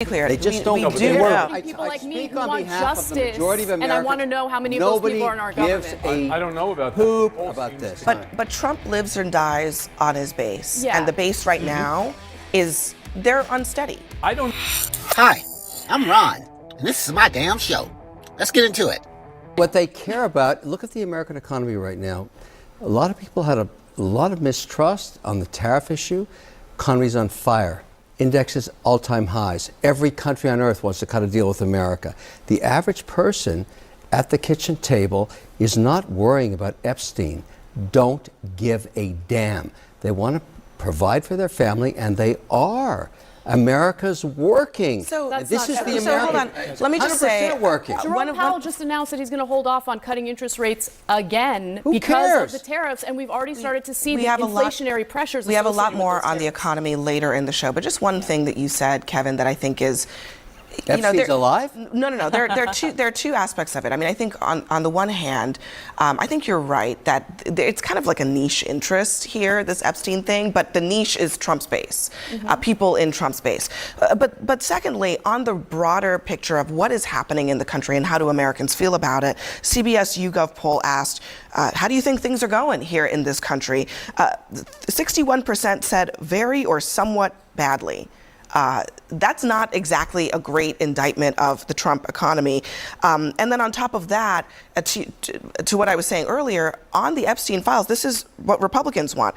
clear, They just don't. we do know. People like me who want justice, and I want to know how many of those people are in our government. I don't know about poop about this. But Trump lives and dies on his base, Yeah. and the base right now is they're unsteady. Hi, I'm Ron, and this is my damn show. Let's get into it. What they care about, look at the American economy right now. A lot of people had a lot of mistrust on the tariff issue. Economy's on fire. Indexes all-time highs. Every country on earth wants to cut a deal with America. The average person at the kitchen table is not worrying about Epstein. Don't give a damn. They want to provide for their family, and they are. America's working. So this is the American. So hold on. Let me just say, 100% working. Jerome Powell just announced that he's going to hold off on cutting interest rates again Who because cares? of the tariffs, and we've already started to see we the have inflationary pressures. We have a lot associated with more those on the tariffs. economy later in the show, but just one thing that you said, Kevin, that I think is. Epstein's alive? No. There are two aspects of it. I mean, I think on the one hand, I think you're right that it's kind of like a niche interest here, this Epstein thing, but the niche is Trump's base, people in Trump's base. But secondly, on the broader picture of what is happening in the country and how do Americans feel about it, CBS YouGov poll asked, how do you think things are going here in this country? 61% said very or somewhat badly. That's not exactly a great indictment of the Trump economy. And then on top of that, to what I was saying earlier, on the Epstein files, this is what Republicans want.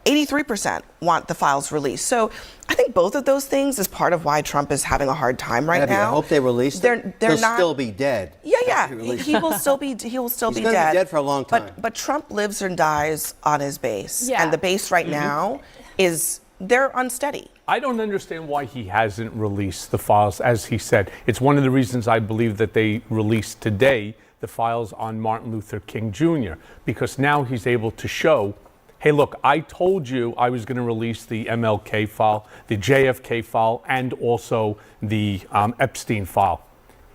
83% want the files released. So I think both of those things is part of why Trump is having a hard time right now. I hope they release them. He'll still be dead. Yeah. He will still be. He will still He's be gonna dead. be dead for a long time. But Trump lives and dies on his base, Yeah. and the base right now is they're unsteady. I don't understand why he hasn't released the files, as he said. It's one of the reasons I believe that they released today the files on Martin Luther King Jr., because now he's able to show, hey, look, I told you I was going to release the MLK file, the JFK file, and also the Epstein file.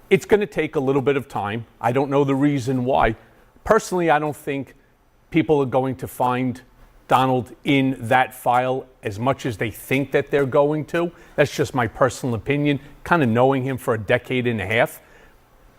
It's going to take a little bit of time. I don't know the reason why. Personally, I don't think people are going to find Donald in that file as much as they think that they're going to. That's just my personal opinion, kind of knowing him for a decade and a half.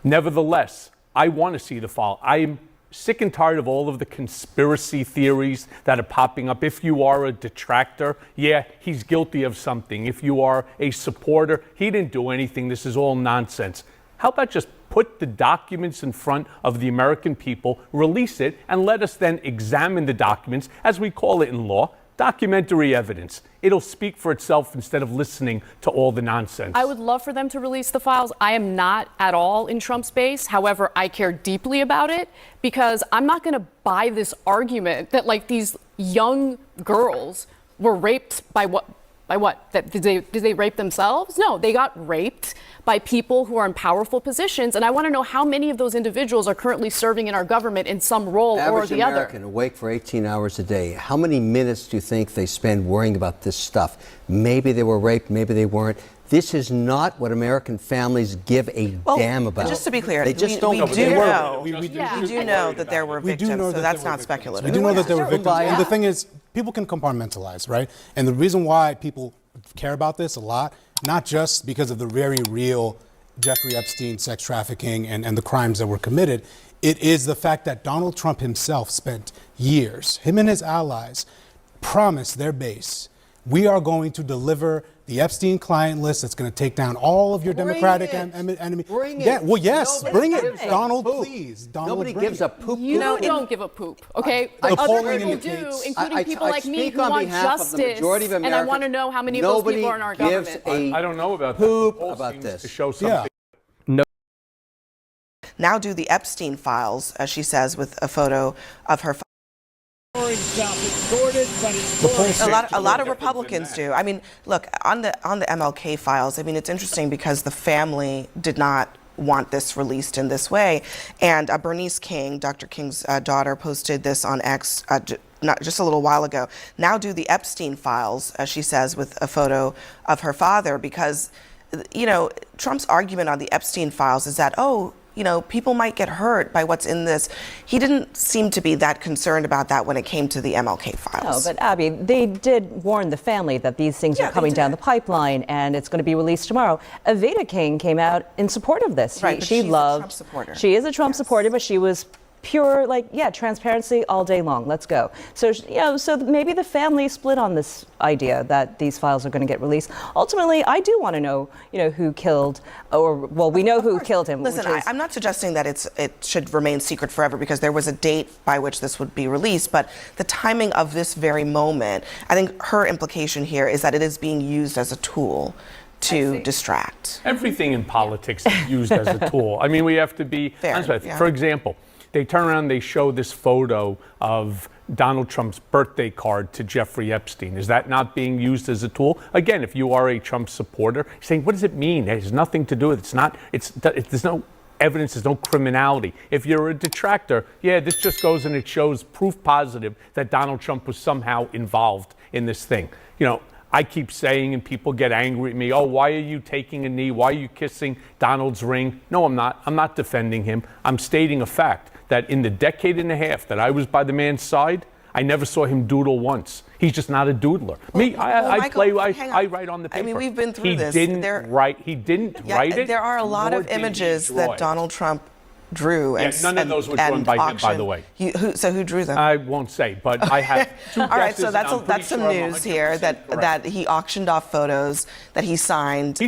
Nevertheless, I want to see the file. I'm sick and tired of all of the conspiracy theories that are popping up. If you are a detractor, yeah, he's guilty of something. If you are a supporter, he didn't do anything. This is all nonsense. How about just put the documents in front of the American people, release it, and let us then examine the documents, as we call it in law, documentary evidence. It'll speak for itself instead of listening to all the nonsense. I would love for them to release the files. I am not at all in Trump's base. However, I care deeply about it because I'm not going to buy this argument that like these young girls were raped by what? By what? Did they rape themselves? No, they got raped by people who are in powerful positions. And I want to know how many of those individuals are currently serving in our government in some role or the other. American awake for 18 hours a day. How many minutes do you think they spend worrying about this stuff? Maybe they were raped, maybe they weren't. This is not what American families give a damn about. Just to be clear, they just don't. We do know Yeah. that there were victims, so that's not speculative. We do know that there were victims. And the thing is, people can compartmentalize, right? And the reason why people care about this a lot, not just because of the very real Jeffrey Epstein sex trafficking and the crimes that were committed, it is the fact that Donald Trump himself spent years, him and his allies, promised their base, we are going to deliver the Epstein client list that's going to take down all of your Democratic enemies. Bring it. Yeah, well, yes, bring it. gives a Donald, poop. please. Donald, Nobody bring gives it. a poop. You don't give a poop, okay? The Other polling people indicates- do, including I people like me speak who on want behalf of the justice, majority of and I Americans. want to know how many of those Nobody people are in our gives government. I don't know about poop that. The poll about seems this. to show something. Now do the Epstein files, as she says, with a photo of her. A lot of Republicans do. I mean, look, on the MLK files, I mean, it's interesting because the family did not want this released in this way. And Bernice King, Dr. King's daughter, posted this on X not just a little while ago. Now do the Epstein files, as she says, with a photo of her father, because, you know, Trump's argument on the Epstein files is that, oh, people might get hurt by what's in this. He didn't seem to be that concerned about that when it came to the MLK files. No, but Abby, they did warn the family that these things are coming down the pipeline and it's going to be released tomorrow. Aveda King came out in support of this. Right, but she's a Trump supporter. She is a Trump supporter, but she was pure, transparency all day long. Let's go. So, so maybe the family split on this idea that these files are going to get released. Ultimately, I do want to know, who killed, we know who killed him. Listen, I'm not suggesting that it should remain secret forever because there was a date by which this would be released, but the timing of this very moment, I think her implication here is that it is being used as a tool to distract. Everything in politics is used as a tool. I mean, we have to be honest with it. Yeah. For example, they turn around, they show this photo of Donald Trump's birthday card to Jeffrey Epstein. Is that not being used as a tool? Again, if you are a Trump supporter, you're saying, what does it mean? It has nothing to do with it. There's no evidence, there's no criminality. If you're a detractor, this just goes and it shows proof positive that Donald Trump was somehow involved in this thing. I keep saying, and people get angry at me, why are you taking a knee? Why are you kissing Donald's ring? No, I'm not. I'm not defending him. I'm stating a fact that in the decade and a half that I was by the man's side, I never saw him doodle once. He's just not a doodler. I write on the paper. I mean, we've been through this. He didn't write it. There are a lot of images that Donald Trump drew. None of those were drawn by him, by the way. So who drew them? I won't say, but I have two All right, guesses, so that's some news here that he auctioned off photos that he signed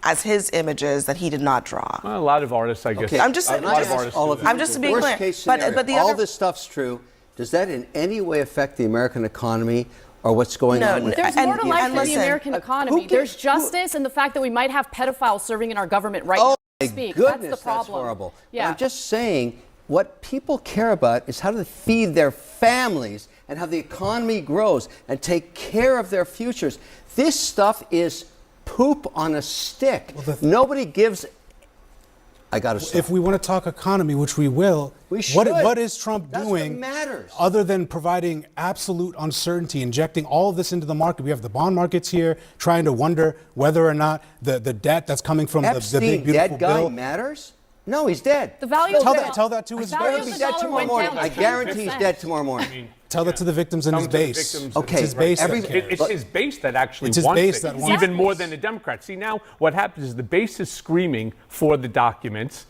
as his images that he did not draw. Well, a lot of artists, I guess. Okay, I'm just being worst clear. Case But scenario, the all other, this stuff's true. Does that in any way affect the American economy or what's going on with There's more to life than the American economy. There's justice and the fact that we might have pedophiles serving in our government right now. My Speak. goodness, that's the problem. That's horrible. Yeah. I'm just saying, what people care about is how to feed their families and how the economy grows and take care of their futures. This stuff is poop on a stick. Nobody gives. I got to stop. If we want to talk economy, which we will, we should. What is Trump That's doing what matters. other than providing absolute uncertainty, injecting all of this into the market? We have the bond markets here, trying to wonder whether or not the debt that's coming from Epstein, the big beautiful dead guy bill matters? No, he's dead. The value tell that to his value base. of the Dead dollar tomorrow went morning. down I guarantee he's 10%. dead tomorrow morning. Tell that to the victims in his base. Okay, It's his base. It's his base that actually It's his wants base it, that wants even it. more than the Democrats. See, now what happens is the base is screaming for the documents.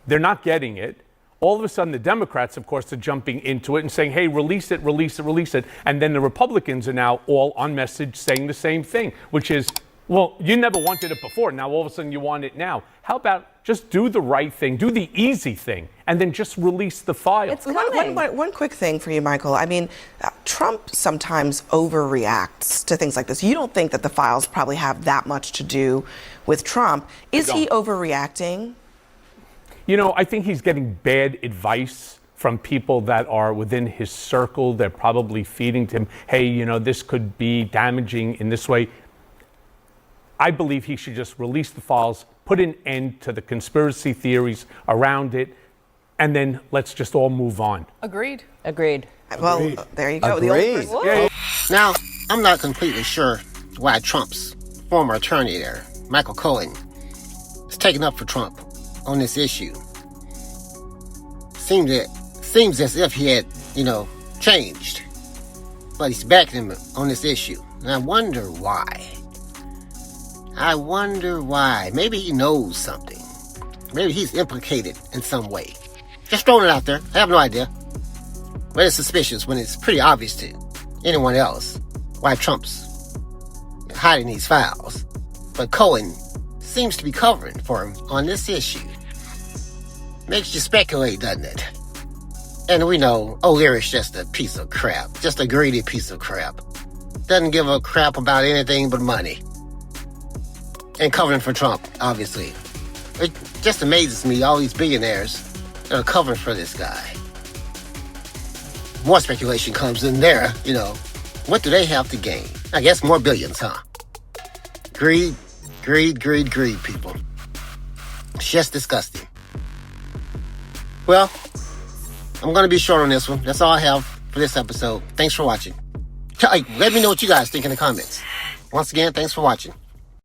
They're not getting it. All of a sudden, the Democrats, of course, are jumping into it and saying, hey, release it, release it, release it. And then the Republicans are now all on message saying the same thing, which is, well, you never wanted it before. Now, all of a sudden, you want it now. How about just do the right thing, do the easy thing, and then just release the file? It's coming. One quick thing for you, Michael. I mean, Trump sometimes overreacts to things like this. You don't think that the files probably have that much to do with Trump. Is he overreacting? I think he's getting bad advice from people that are within his circle. They're probably feeding to him, hey, this could be damaging in this way. I believe he should just release the files, put an end to the conspiracy theories around it, and then let's just all move on. Agreed. Well, there you go. Agreed. The old person. Now, I'm not completely sure why Trump's former attorney there, Michael Cohen, is taking up for Trump on this issue. Seems as if he had, changed. But he's backing him on this issue. And I wonder why. Maybe he knows something. Maybe he's implicated in some way. Just throwing it out there. I have no idea. But it's suspicious when it's pretty obvious to anyone else why Trump's hiding these files. But Cohen seems to be covering for him on this issue. Makes you speculate, doesn't it? And we know O'Leary's just a piece of crap. Just a greedy piece of crap. Doesn't give a crap about anything but money. And covering for Trump, obviously. It just amazes me, all these billionaires that are covering for this guy. More speculation comes in there, What do they have to gain? I guess more billions, huh? Greed, people. It's just disgusting. Well, I'm going to be short on this one. That's all I have for this episode. Thanks for watching. Let me know what you guys think in the comments. Once again, thanks for watching.